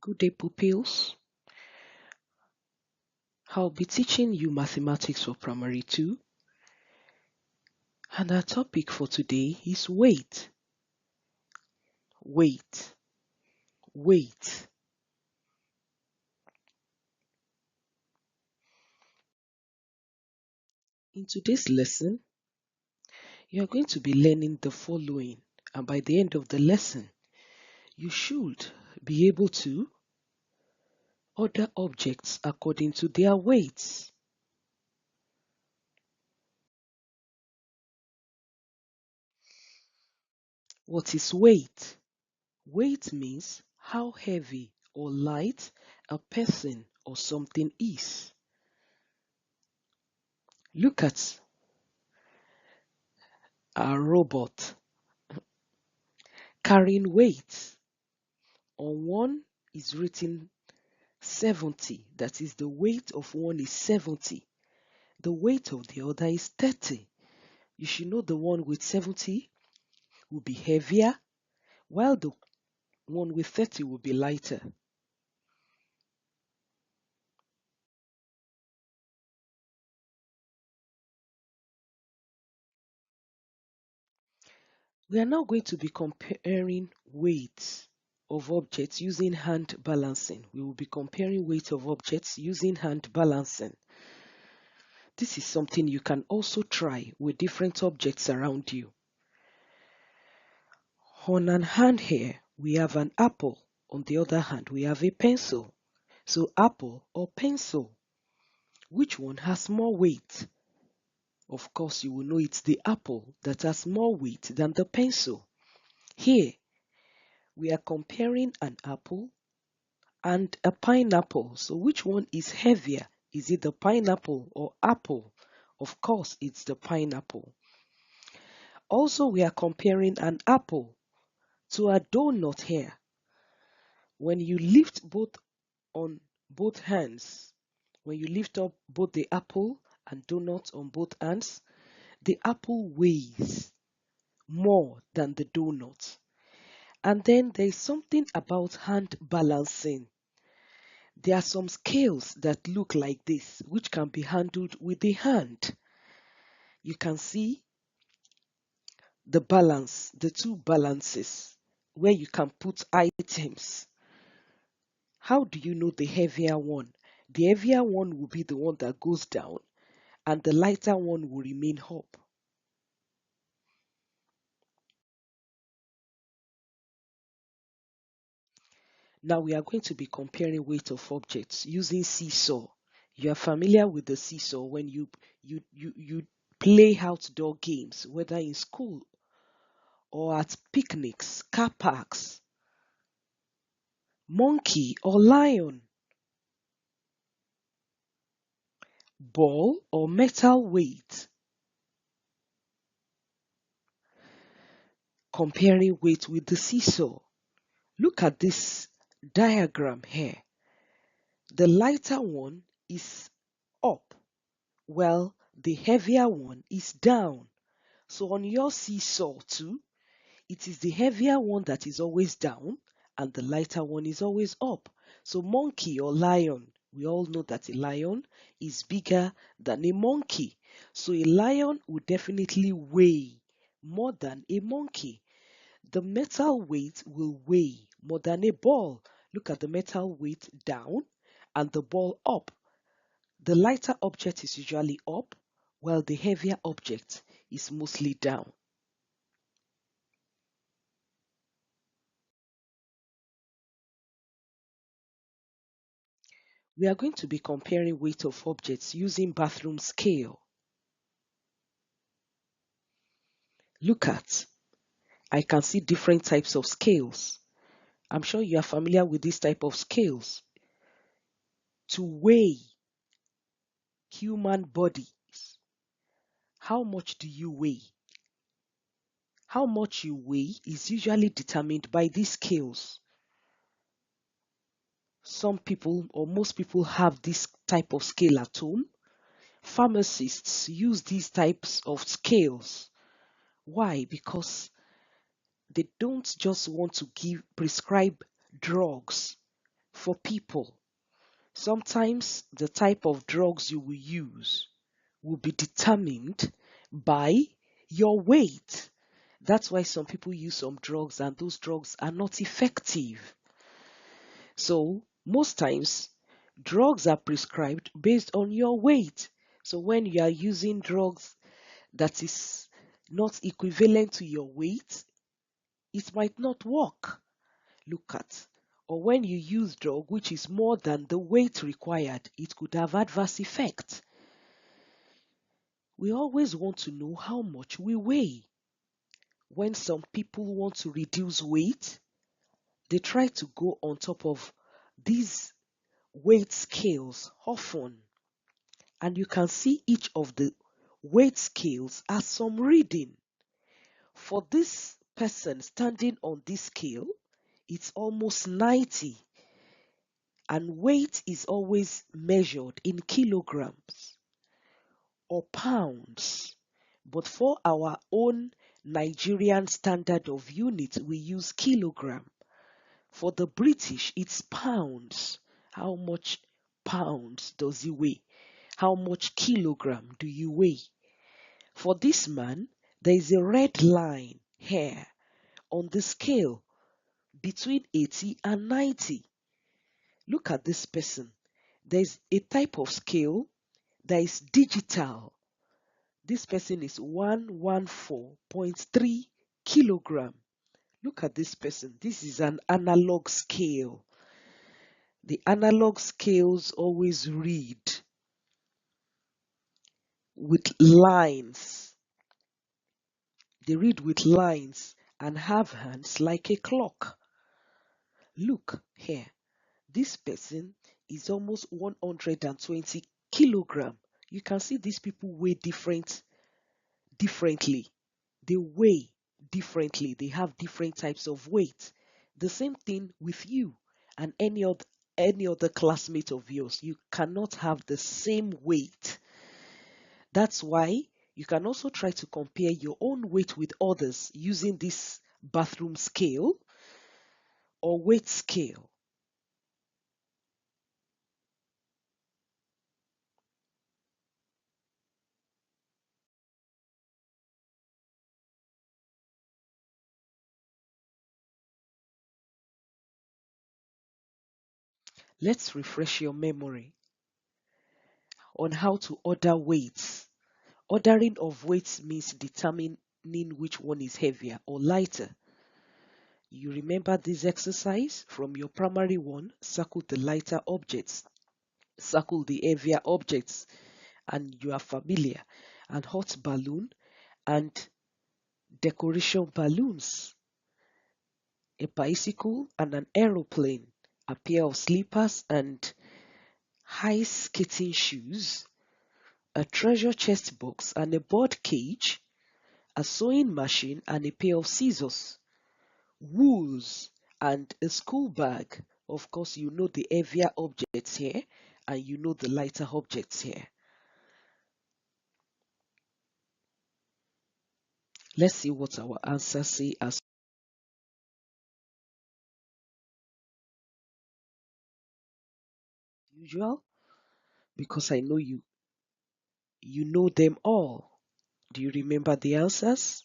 Good day, pupils. I'll be teaching you mathematics for primary 2, and our topic for today is weight. Weight. Weight. In today's lesson, you are going to be learning the following, and by the end of the lesson, you should be able to order objects according to their weights. What is weight? Weight means how heavy or light a person or something is. Look at a robot carrying weight. On one is written 70, that is, the weight of one is 70. The weight of the other is 30. You should know the one with 70 will be heavier, while the one with 30 will be lighter. We are now going to be comparing weights of objects using hand balancing. We will be comparing weight of objects using hand balancing. This is something you can also try with different objects around you. On an hand here, we have an apple. On the other hand, we have a pencil. So apple or pencil, which one has more weight? Of course, you will know it's the apple that has more weight than the pencil. Here, we are comparing an apple and a pineapple. So which one is heavier? Is it the pineapple or apple? Of course, it's the pineapple. Also, we are comparing an apple to a donut here. When you lift both on both hands, when you lift up both the apple and donut on both hands, the apple weighs more than the donut. And then there is something about hand balancing. There are some scales that look like this, which can be handled with the hand. You can see the balance, the two balances, where you can put items. How do you know the heavier one? The heavier one will be the one that goes down, and the lighter one will remain up. Now we are going to be comparing weight of objects using seesaw. You are familiar with the seesaw when you play outdoor games, whether in school or at picnics, car parks. Monkey or lion, ball or metal weight. Comparing weight with the seesaw. Look at this diagram here. The lighter one is up, while the heavier one is down. So on your seesaw too, it is the heavier one that is always down and the lighter one is always up. So monkey or lion, we all know that a lion is bigger than a monkey. So a lion will definitely weigh more than a monkey. The metal weight will weigh more than a ball. Look at the metal weight down and the ball up. The lighter object is usually up, while the heavier object is mostly down. We are going to be comparing weight of objects using bathroom scale. Look at, I can see different types of scales. I'm sure you are familiar with this type of scales. To weigh human bodies, how much do you weigh? How much you weigh is usually determined by these scales. Some people or most people have this type of scale at home. Pharmacists use these types of scales. Why? Because they don't just want to prescribe drugs for people. Sometimes the type of drugs you will use will be determined by your weight. That's why some people use some drugs and those drugs are not effective. So, most times, drugs are prescribed based on your weight. So, when you are using drugs that is not equivalent to your weight, it might not work. Look at. Or when you use drug which is more than the weight required, it could have adverse effect. We always want to know how much we weigh. When some people want to reduce weight, they try to go on top of these weight scales often. And you can see each of the weight scales as some reading. For this person standing on this scale, it's almost 90. And weight is always measured in kilograms or pounds. But for our own Nigerian standard of unit, we use kilogram. For the British, it's pounds. How much pounds does he weigh? How much kilogram do you weigh? For this man, there is a red line here on the scale between 80 and 90. Look at this person. There's a type of scale that is digital. This person is 114.3 kilogram. Look at this person. This is an analog scale. The analog scales always read with lines. They read with lines and have hands like a clock. Look here. This person is almost 120 kilogram. You can see these people weigh differently. They weigh differently. They have different types of weight. The same thing with you and any other classmate of yours. You cannot have the same weight. That's why you can also try to compare your own weight with others using this bathroom scale or weight scale. Let's refresh your memory on how to order weights. Ordering of weights means determining which one is heavier or lighter. You remember this exercise from your primary one? Circle the lighter objects, circle the heavier objects, and you are familiar. And hot balloon and decoration balloons, a bicycle and an aeroplane, a pair of slippers and high skating shoes, a treasure chest box and a bird cage, a sewing machine and a pair of scissors, wools and a school bag. Of course, you know the heavier objects here and you know the lighter objects here. Let's see what our answers say as usual because I know you know them all. Do you remember the answers?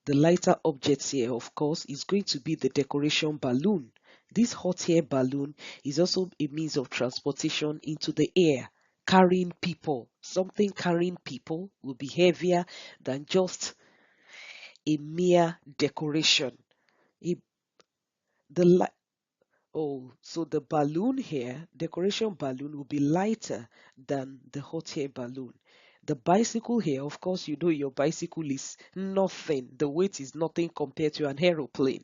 The lighter objects here, of course, is going to be the decoration balloon. This hot air balloon is also a means of transportation into the air, carrying people. Something carrying people will be heavier than just a mere decoration. A, the li- Oh, so the balloon here, decoration balloon, will be lighter than the hot air balloon. The bicycle here, of course, you know your bicycle is nothing. The weight is nothing compared to an aeroplane.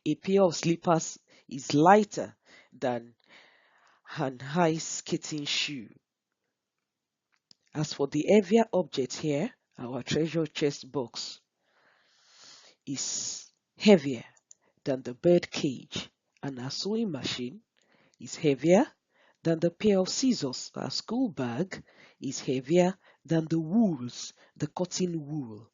A pair of slippers is lighter than an high skating shoe. As for the heavier object here, our treasure chest box is heavier than the bird cage, and our sewing machine is heavier than the pair of scissors. Our school bag is heavier than the wools, the cotton wool.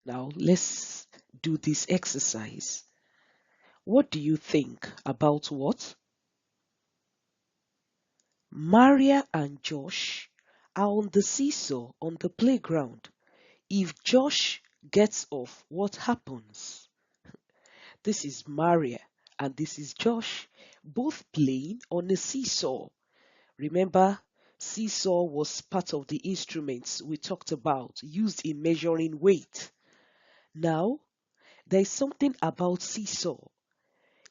Now, let's do this exercise. What do you think about what? Maria and Josh are on the seesaw on the playground. If Josh gets off, what happens? This is Maria and this is Josh, both playing on a seesaw. Remember, seesaw was part of the instruments we talked about, used in measuring weight. Now, there is something about seesaw.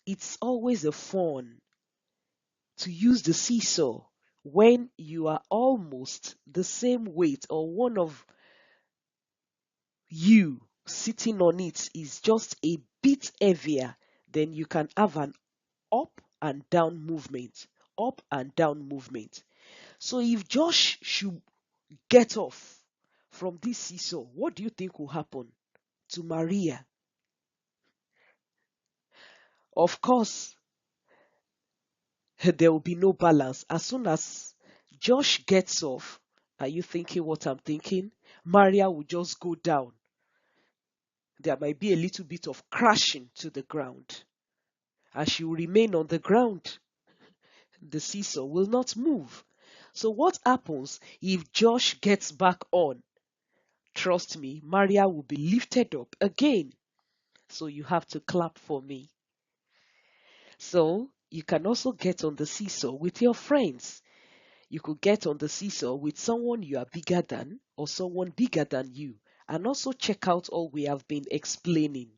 It's always a fun to use the seesaw when you are almost the same weight or one of you sitting on it is just a bit heavier, then you can have an up and down movement. Up and down movement. So if Josh should get off from this seesaw, what do you think will happen to Maria? Of course, there will be no balance. As soon as Josh gets off, are you thinking what I'm thinking? Maria will just go down. There might be a little bit of crashing to the ground, and she will remain on the ground. The seesaw will not move. So, what happens if Josh gets back on? Trust me, Maria will be lifted up again. So, you have to clap for me. So, you can also get on the seesaw with your friends. You could get on the seesaw with someone you are bigger than or someone bigger than you, and also check out all we have been explaining.